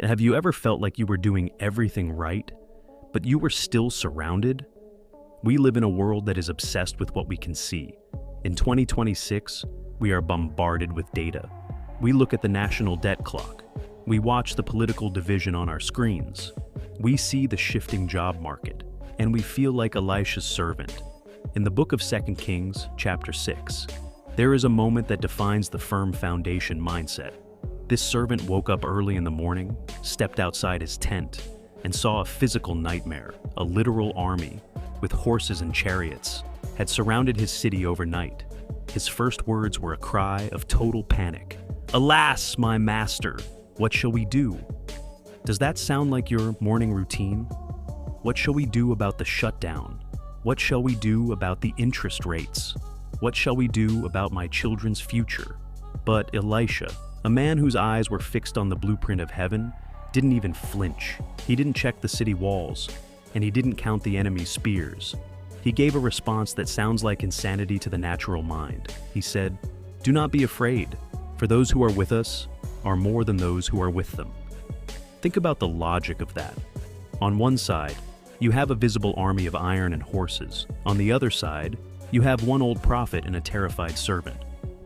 Have you ever felt like you were doing everything right, but you were still surrounded? We live in a world that is obsessed with what we can see. In 2026, we are bombarded with data. We look at the national debt clock. We watch the political division on our screens. We see the shifting job market, and we feel like Elisha's servant. In the book of 2 Kings, chapter 6, there is a moment that defines the firm foundation mindset. This servant woke up early in the morning, stepped outside his tent, and saw a physical nightmare. A literal army, with horses and chariots, had surrounded his city overnight. His first words were a cry of total panic. "Alas, my master, what shall we do?" Does that sound like your morning routine? What shall we do about the shutdown? What shall we do about the interest rates? What shall we do about my children's future? But Elisha, a man whose eyes were fixed on the blueprint of heaven, didn't even flinch. He didn't check the city walls, and he didn't count the enemy's spears. He gave a response that sounds like insanity to the natural mind. He said, "Do not be afraid, for those who are with us are more than those who are with them." Think about the logic of that. On one side, you have a visible army of iron and horses. On the other side, you have one old prophet and a terrified servant.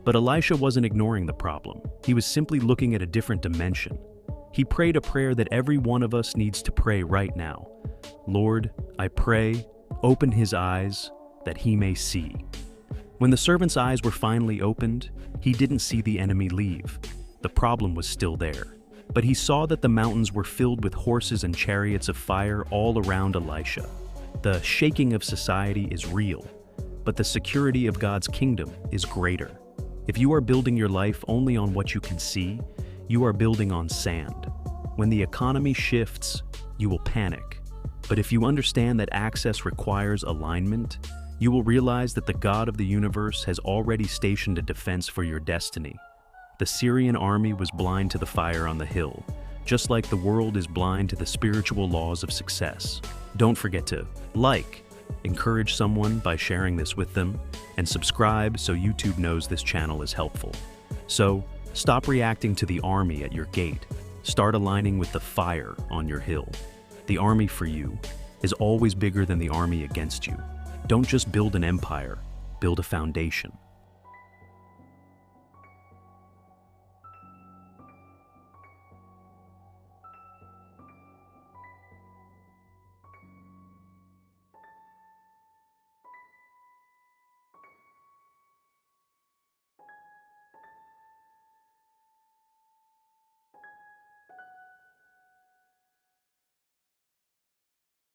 But Elisha wasn't ignoring the problem. He was simply looking at a different dimension. He prayed a prayer that every one of us needs to pray right now. "Lord, I pray, open his eyes that he may see." When the servant's eyes were finally opened, he didn't see the enemy leave. The problem was still there. But he saw that the mountains were filled with horses and chariots of fire all around Elisha. The shaking of society is real, but the security of God's kingdom is greater. If you are building your life only on what you can see, you are building on sand. When the economy shifts, you will panic. But if you understand that access requires alignment, you will realize that the God of the universe has already stationed a defense for your destiny. The Syrian army was blind to the fire on the hill, just like the world is blind to the spiritual laws of success. Don't forget to encourage someone by sharing this with them, and subscribe so YouTube knows this channel is helpful. So, stop reacting to the army at your gate. Start aligning with the fire on your hill. The army for you is always bigger than the army against you. Don't just build an empire, build a foundation.